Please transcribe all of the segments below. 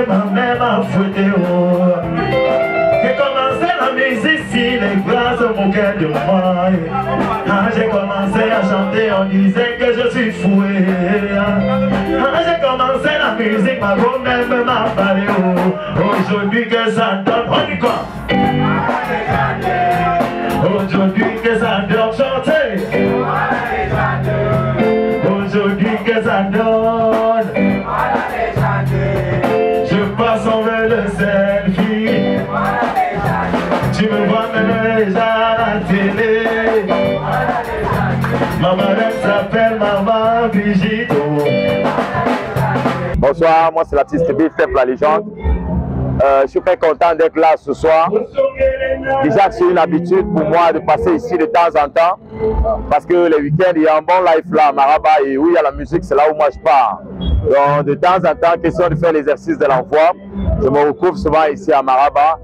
ma mère m'a fouetté. J'ai commencé la musique si les bras se moquaient de moi. J'ai commencé à chanter, on disait que je suis foué. J'ai commencé la musique, ma grand-mère m'a parlé. Aujourd'hui que ça donne, on dit quoi? Aujourd'hui que ça donne, chanter. Aujourd'hui que ça donne. Je passe envers le selfie. Tu me vois même déjà à la télé. Ma marraine s'appelle Maman Brigitte. Bonsoir, moi c'est l'artiste Big Step la légende. Je suis très content d'être là ce soir. Déjà c'est une habitude pour moi de passer ici de temps en temps. Parce que les week-ends il y a un bon live là à Maraba et où il y a la musique, c'est là où moi je pars. Donc de temps en temps, question de faire l'exercice de l'envoi. Je me retrouve souvent ici à Maraba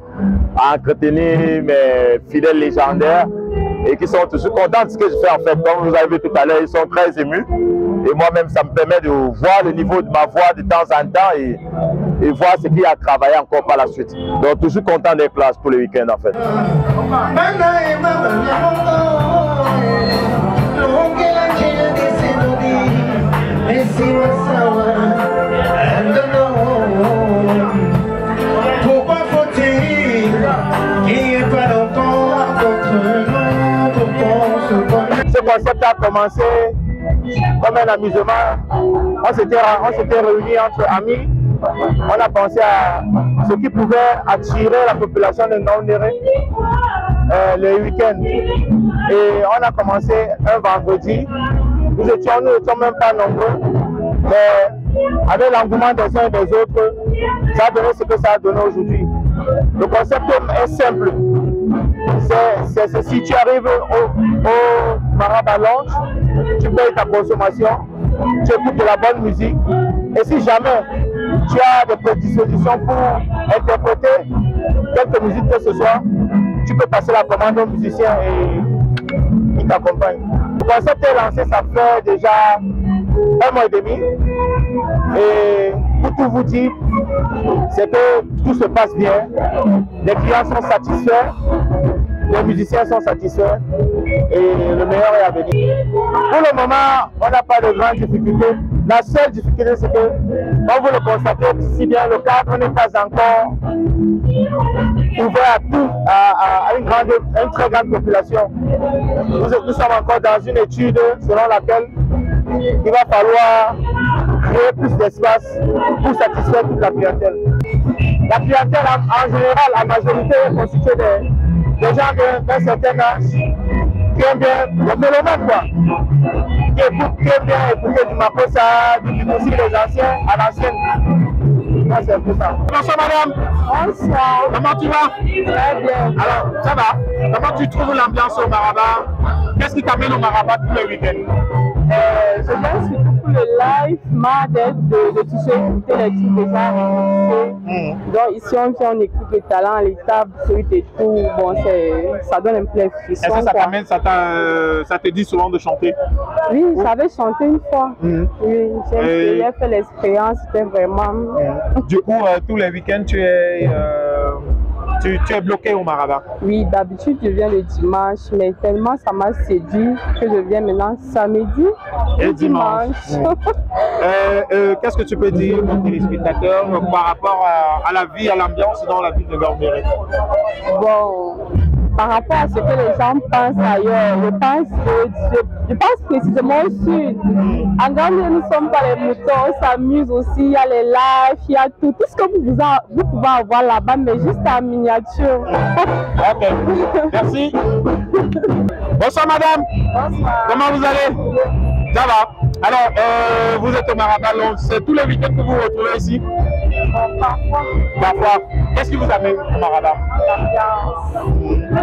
à entretenir mes fidèles légendaires et qui sont toujours contents de ce que je fais en fait. Comme vous avez vu tout à l'heure, ils sont très émus. Et moi-même, ça me permet de voir le niveau de ma voix de temps en temps et voir ce qu'il y a à travailler encore par la suite. Donc toujours content d'être là pour le week-end en fait. Ce concept a commencé comme un amusement. On s'était réunis entre amis. On a pensé à ce qui pouvait attirer la population de Ngaoundéré le week-end. Et on a commencé un vendredi. Nous n'étions même pas nombreux. Mais avec l'engouement des uns et des autres, ça a donné ce que ça a donné aujourd'hui. Le concept est simple. C'est si tu arrives au Maraba Lounge, tu payes ta consommation, tu écoutes de la bonne musique. Et si jamais tu as des prédispositions pour interpréter quelque musique que ce soit, tu peux passer la commande au musicien et il t'accompagne. Le concept est lancé, ça fait déjà 1 mois et demi. Et pour tout vous dire, c'est que tout se passe bien. Les clients sont satisfaits, les musiciens sont satisfaits et le meilleur est à venir. Pour le moment, on n'a pas de grandes difficultés. La seule difficulté, c'est que, comme vous le constatez si bien, le cadre n'est pas encore ouvert à tout, à une très grande population. Nous sommes encore dans une étude selon laquelle il va falloir créer plus d'espace pour satisfaire toute la clientèle. La clientèle, en général, la majorité est constituée des gens d'un certain âge qui aiment bien le mélomanes, quoi. Qui aiment bien écouter du Makossa, du Moussi, les anciens à l'ancienne. C'est un peu ça. Bonsoir madame. Bonsoir. Comment tu vas? Très bien. Alors, ça va? Comment tu trouves l'ambiance au Maraba? Qu'est-ce qui t'amène au Maraba tous les week-ends? Je viens surtout pour le live, de toucher, écouter les trucs déjà réalisés. Donc ici on vient, on écoute le talent, les tables, fruits et tout. Bon, ça donne un plein frisson. Est-ce que ça t'amène, ça te dit souvent de chanter? Oui, j'avais chanté une fois. Oui, j'ai fait l'expérience, c'était vraiment... Du coup, tous les week-ends, tu es bloqué au Maraba? Oui, d'habitude je viens le dimanche, mais tellement ça m'a séduit que je viens maintenant samedi et dimanche. Qu'est-ce que tu peux dire aux téléspectateurs par rapport à la vie, à l'ambiance dans la ville de Ngaoundéré? Bon, par rapport à ce que les gens pensent ailleurs, je pense précisément au sud. En Ngaoundéré, nous ne sommes pas les moutons, on s'amuse aussi, il y a les lives, il y a tout ce que vous pouvez avoir là-bas, mais juste en miniature. Ok, merci. Bonsoir madame. Bonsoir. Comment vous allez? Ça va. Alors, vous êtes au Maraba Lounge, c'est tous les week-ends que vous vous retrouvez ici? Parfois. Parfois. Qu'est-ce qui vous amène au Maraba? L'ambiance.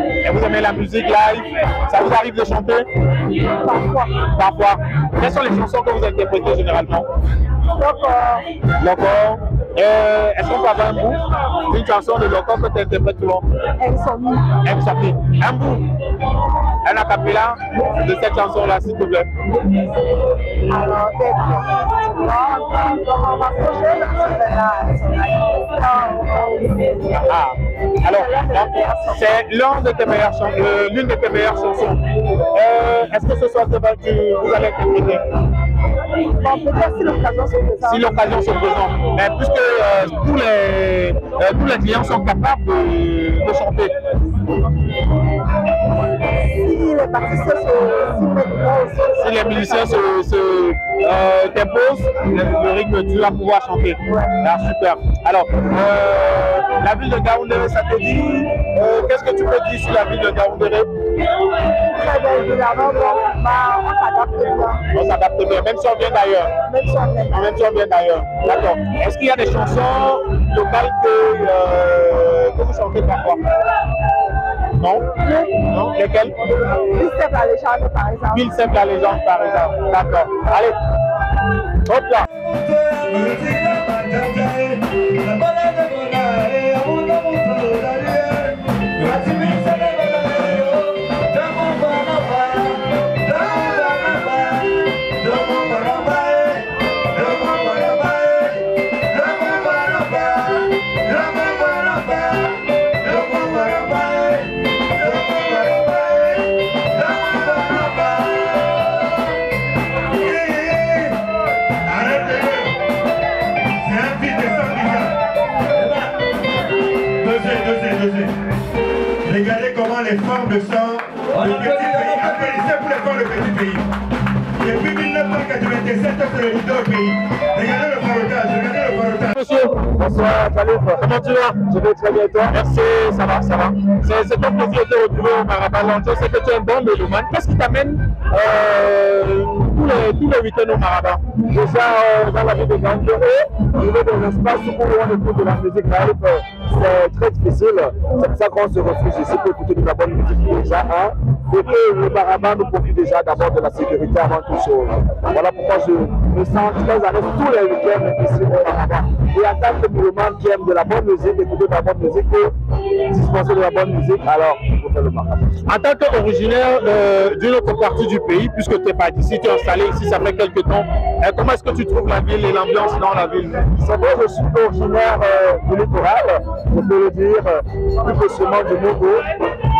Et vous aimez la musique live? Ça vous arrive de chanter? Parfois. Parfois. Quelles sont les chansons que vous interprétez généralement? Loco. Est-ce qu'on peut avoir un bout d'une chanson de Loco que tu interprètes souvent? Insomnie. Un bout. Un acapella de cette chanson-là, s'il te plaît. Alors, Alors, c'est l'une de tes meilleures chansons. Est-ce que ce soir vous allez interpréter? Bon, peut-être si l'occasion se présente. Si l'occasion se présente. Mais puisque tous les clients sont capables de chanter. Si les participants si les musiciens t'imposent le rythme, tu vas pouvoir chanter. Ah, super. Alors, la ville de Ngaoundéré, ça te dit, qu'est-ce que tu peux dire sur la ville de Ngaoundéré? Très bien, évidemment, on s'adapte bien. On s'adapte bien, même si on vient d'ailleurs. Même si on vient d'ailleurs. D'accord. Est-ce qu'il y a des chansons locales que vous chantez parfois? Non? Non? Lesquelles? Ville simple à légende, par exemple. Ville simple à légende, par exemple. D'accord. Allez. Hop là. Regardez comment les femmes de sang, le petit pays, applaudissez pour les femmes le petit pays. Depuis 1987, c'est le leader au pays. Regardez le farotage, Monsieur, bonsoir Khalif, comment tu vas? Je vais très bien toi. Merci, ça va. C'est un plaisir de te retrouver au Maraban. Je sais que tu es un bon mélomane. Qu'est-ce qui t'amène tous les week-ends au Maraban? Déjà dans la ville de Ngaoundéré, il y a des espaces où on écoute de la musique live. C'est très difficile. C'est pour ça qu'on se refuse ici pour écouter de la bonne musique déjà. Et que le Maraban nous profite déjà d'abord de la sécurité avant toute chose. Voilà pourquoi je me sens très à l'aise tous les week-ends ici au Maraban. Et en tant que mélomane qui aime de la bonne musique, écouter de la bonne musique, dispenser de la bonne musique, alors il faut faire le Maraban. En tant qu'originaire d'une autre partie du pays, puisque tu n'es pas d'ici, tu es installé ici, ça fait quelques temps, comment est-ce que tu trouves la ville et l'ambiance dans la ville? C'est vrai, je suis originaire du littoral, je peux le dire, plus précisément du Mogo.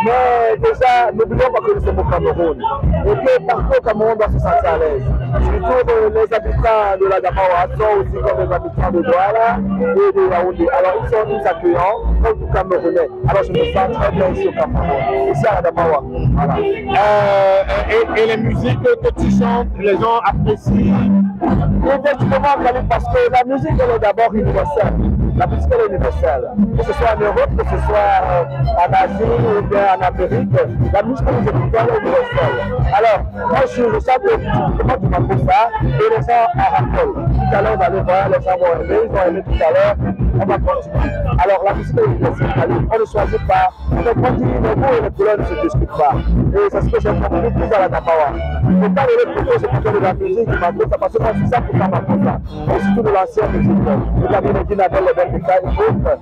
Mais déjà, n'oublions pas que nous sommes au Cameroun et que partout au Cameroun, on doit se sentir à l'aise. Surtout les habitants de la Damawa sont aussi comme les habitants de Douala et de Yaoundé. Alors ils sont tous accueillants comme tout Camerounais. Alors je me sens très bien ici au Cameroun, ici à la Damawa. Voilà. Et les musiques que tu chantes, les gens apprécient? Effectivement, parce que la musique elle est d'abord universelle. La musique elle est universelle. Que ce soit en Europe, que ce soit en Asie ou bien en Amérique, la musique que nous écoutons est universelle. Alors, moi je sens que comment tu m'appelles ça et les gens en rappellent. Tout à l'heure, vous allez voir, les gens vont aimer, ils ont aimé tout à l'heure, on va continuer. Alors, la musique est universelle. On ne choisit pas, on ne dit les mots et les couleurs ne se discutent pas. Et c'est ce que j'aime beaucoup plus à la Damawa. Il ne faut pas les propos, c'est plutôt de la musique qui m'appelle ça, parce que moi, c'est ça pour ça m'appelle ça. Et surtout de l'ancienne musique. Et la mélodie n'avait les mêmes cas et autres.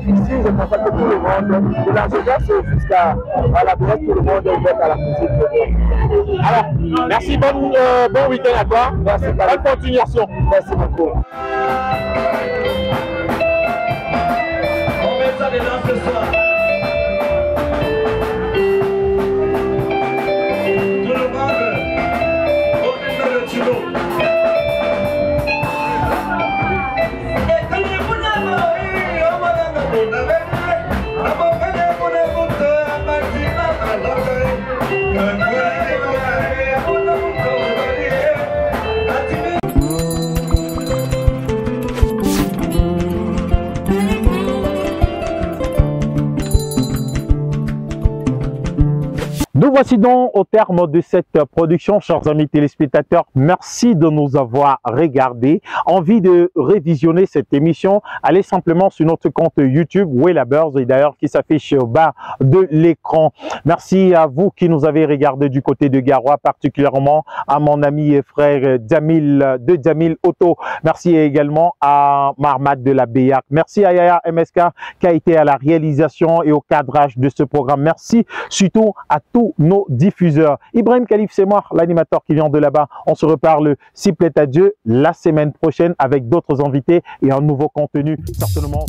Ici, je constate que tout le monde, de la jeunesse jusqu'à la bref, tout le monde est ouvert à la musique. Alors, merci, bon week-end à toi. Merci, bonne continuation. Merci beaucoup. On met ça dedans ce soir. Tout le monde, on est dans le tuyau. Nous voici donc au terme de cette production, chers amis téléspectateurs. Merci de nous avoir regardés. Envie de révisionner cette émission, allez simplement sur notre compte YouTube, Wellabers, et d'ailleurs qui s'affiche au bas de l'écran. Merci à vous qui nous avez regardé du côté de Garoua, particulièrement à mon ami et frère Djamil Otto. Merci également à Marmat de la BEAC. Merci à Yaya MSK qui a été à la réalisation et au cadrage de ce programme. Merci surtout à tous nos diffuseurs. Ibrahim Khalif, c'est moi, l'animateur qui vient de là-bas. On se reparle, s'il plaît à Dieu, la semaine prochaine avec d'autres invités et un nouveau contenu, certainement.